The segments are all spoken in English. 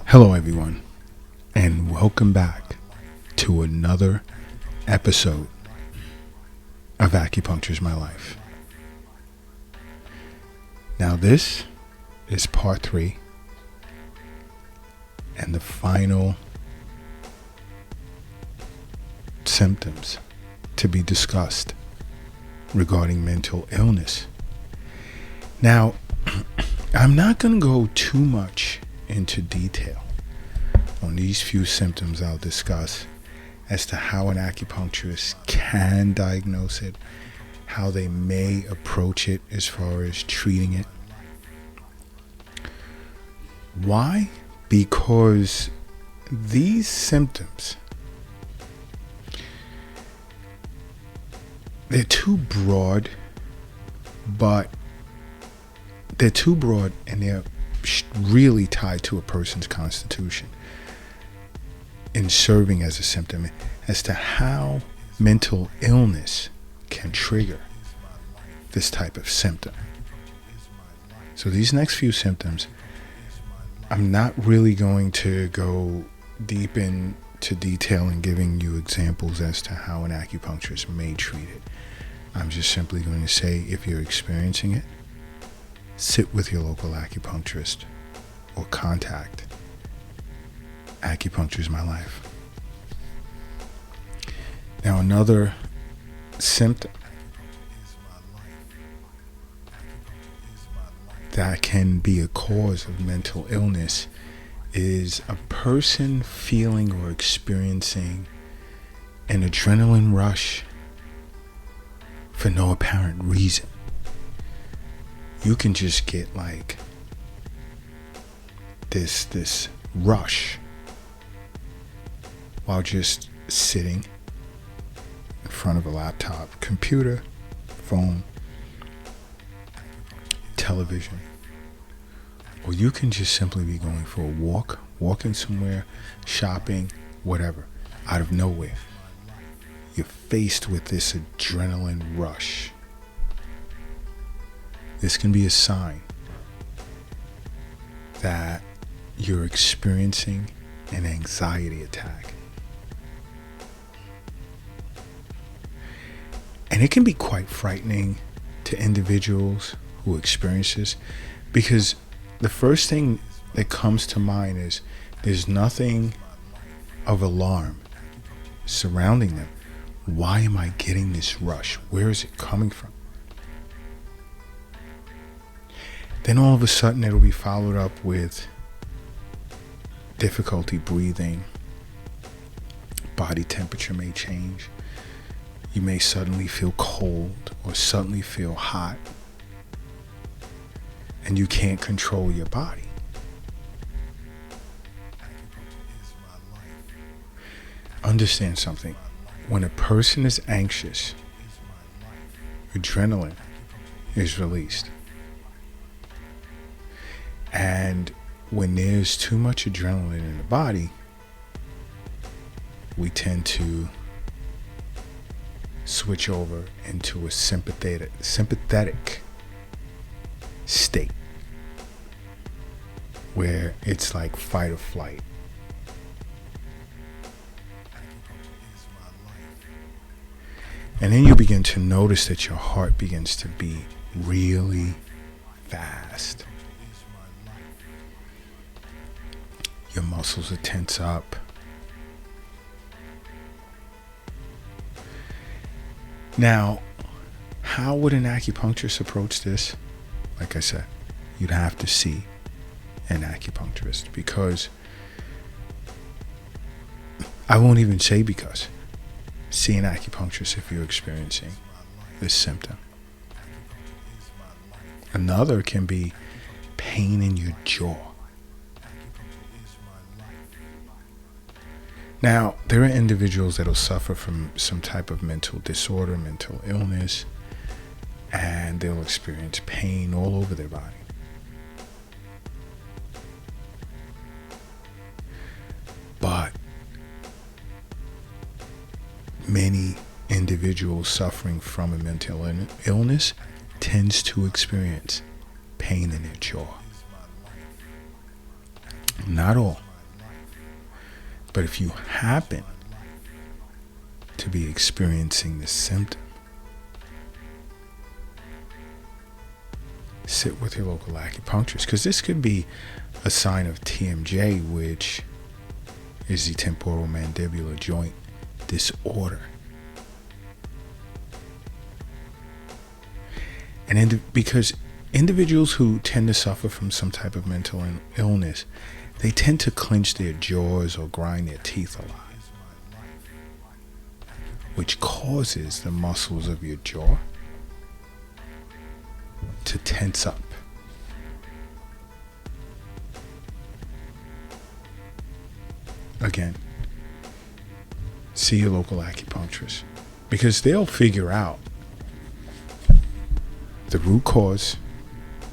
Hello, everyone, and welcome back to another episode of Acupuncture's My Life. Now, this is part 3 and the final symptoms to be discussed regarding mental illness. Now, I'm not going to go too much into detail on these few symptoms I'll discuss as to how an acupuncturist can diagnose it, how they may approach it as far as treating it. Why? Because these symptoms, they're too broad, and they're really tied to a person's constitution in serving as a symptom as to how mental illness can trigger this type of symptom. So these next few symptoms, I'm not really going to go deep into detail in giving you examples as to how an acupuncturist may treat it. I'm just simply going to say, if you're experiencing it, sit with your local acupuncturist or contact Acupuncture's My Life. Now, another symptom that can be a cause of mental illness is a person feeling or experiencing an adrenaline rush for no apparent reason. You can just get like this rush while just sitting in front of a laptop, computer, phone, television. Or you can just simply be going for a walk, walking somewhere, shopping, whatever. Out of nowhere, you're faced with this adrenaline rush. This can be a sign that you're experiencing an anxiety attack. And it can be quite frightening to individuals who experience this, because the first thing that comes to mind is there's nothing of alarm surrounding them. Why am I getting this rush? Where is it coming from? Then all of a sudden it'll be followed up with difficulty breathing. Body temperature may change. You may suddenly feel cold or suddenly feel hot. And you can't control your body. Understand something. When a person is anxious, adrenaline is released. And when there's too much adrenaline in the body, we tend to switch over into a sympathetic state where it's like fight or flight. And then you begin to notice that your heart begins to beat really fast. Your muscles are tense up. Now, how would an acupuncturist approach this? Like I said, you'd have to see an acupuncturist, because I won't even say because. See an acupuncturist if you're experiencing this symptom. Another can be pain in your jaw. Now, there are individuals that will suffer from some type of mental disorder, mental illness, and they'll experience pain all over their body. But many individuals suffering from a mental illness tends to experience pain in their jaw. Not all, But if you happen to be experiencing this symptom, sit with your local acupuncturist, because this could be a sign of TMJ, which is the temporal mandibular joint disorder. And because individuals who tend to suffer from some type of mental illness, they tend to clench their jaws or grind their teeth a lot, which causes the muscles of your jaw to tense up. Again, see your local acupuncturist, because they'll figure out the root cause,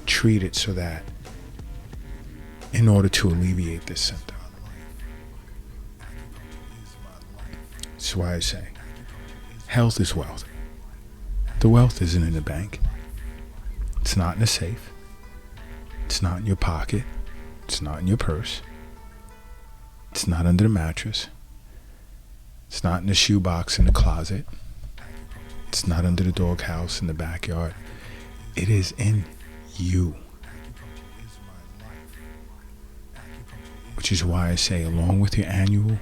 treat it so that in order to alleviate this symptom. That's why I say health is wealth. The wealth isn't in the bank. It's not in a safe. It's not in your pocket. It's not in your purse. It's not under the mattress. It's not in the shoebox in the closet. It's not under the doghouse in the backyard. It is in you. Which is why I say, along with your annual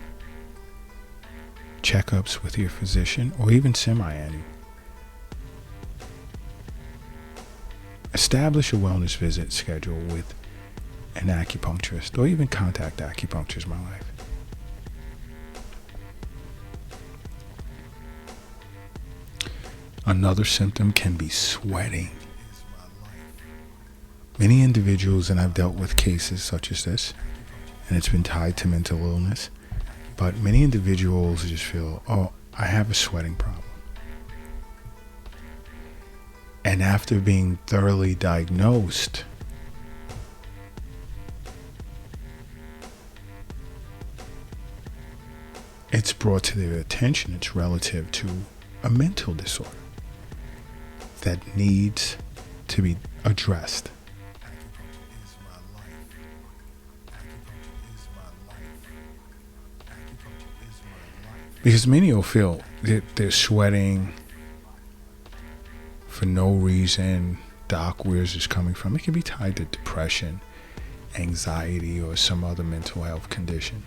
checkups with your physician, or even semi-annual, establish a wellness visit schedule with an acupuncturist, or even contact Acupuncture My Life. Another symptom can be sweating. Many individuals, and I've dealt with cases such as this, and it's been tied to mental illness, but many individuals just feel, oh, I have a sweating problem. And after being thoroughly diagnosed, it's brought to their attention it's relative to a mental disorder that needs to be addressed. Because many will feel that they're sweating for no reason. Doc, where's this coming from? It can be tied to depression, anxiety, or some other mental health condition.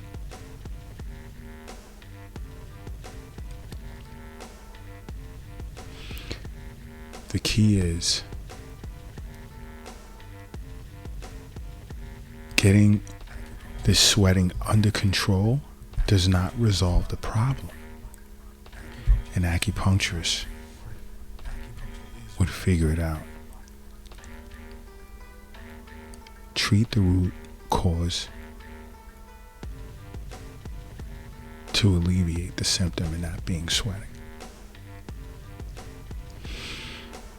The key is getting this sweating under control does not resolve the problem. An acupuncturist would figure it out. Treat the root cause to alleviate the symptom and that being sweating.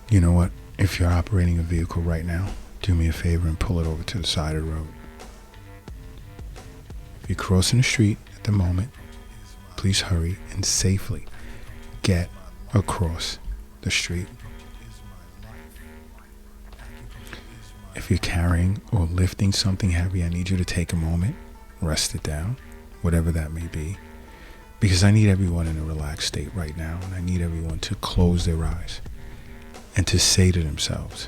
You know what? If you're operating a vehicle right now, do me a favor and pull it over to the side of the road. If you're crossing the street at the moment, please hurry and safely get across the street. If you're carrying or lifting something heavy, I need you to take a moment, rest it down, whatever that may be, because I need everyone in a relaxed state right now, and I need everyone to close their eyes and to say to themselves,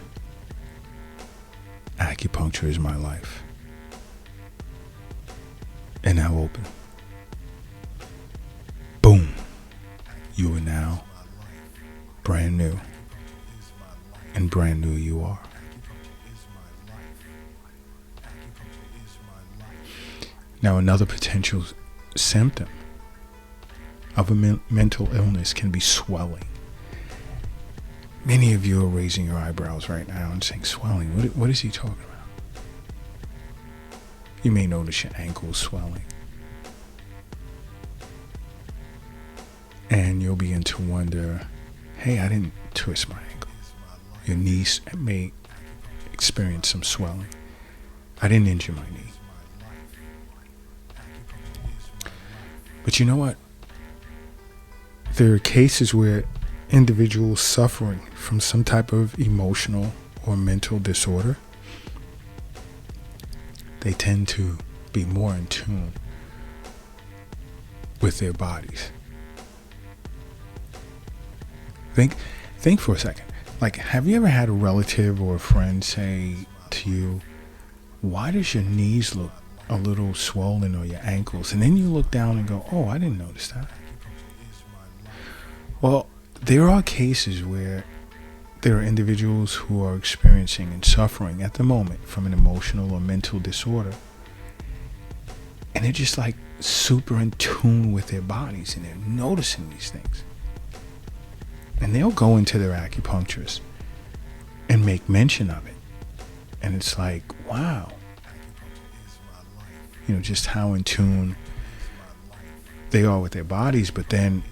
acupuncture is my life. And now open. Boom. You are now brand new. And brand new you are. Now, another potential symptom of a mental illness can be swelling. Many of you are raising your eyebrows right now and saying, swelling, what is he talking about? You may notice your ankles swelling. And you'll begin to wonder, hey, I didn't twist my ankle. Your knees may experience some swelling. I didn't injure my knee. But you know what? There are cases where individuals suffering from some type of emotional or mental disorder, they tend to be more in tune with their bodies. Think for a second. Like, have you ever had a relative or a friend say to you, why does your knees look a little swollen, or your ankles? And then you look down and go, oh, I didn't notice that. Well, there are cases where there are individuals who are experiencing and suffering at the moment from an emotional or mental disorder. And they're just like super in tune with their bodies, and they're noticing these things. And they'll go into their acupuncturist and make mention of it. And it's like, wow. You know, just how in tune they are with their bodies. But then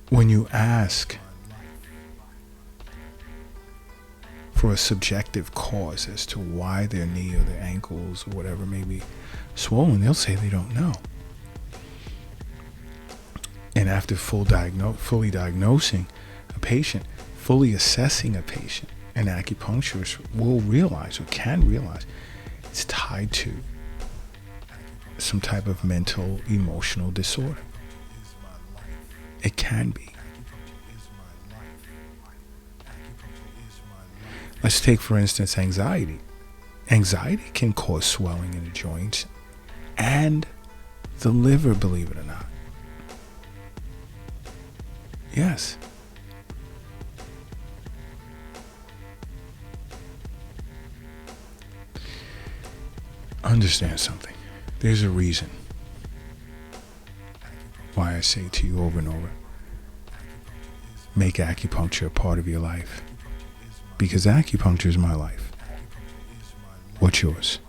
when you ask for a subjective cause as to why their knee or their ankles or whatever may be swollen, they'll say they don't know. And after fully diagnosing a patient, fully assessing a patient, an acupuncturist will realize, or can realize, it's tied to some type of mental, emotional disorder. It can be. Let's take, for instance, anxiety. Anxiety can cause swelling in the joints and the liver, believe it or not. Yes. Understand something. There's a reason why I say to you over and over, make acupuncture a part of your life. Because acupuncture is my life. What's yours?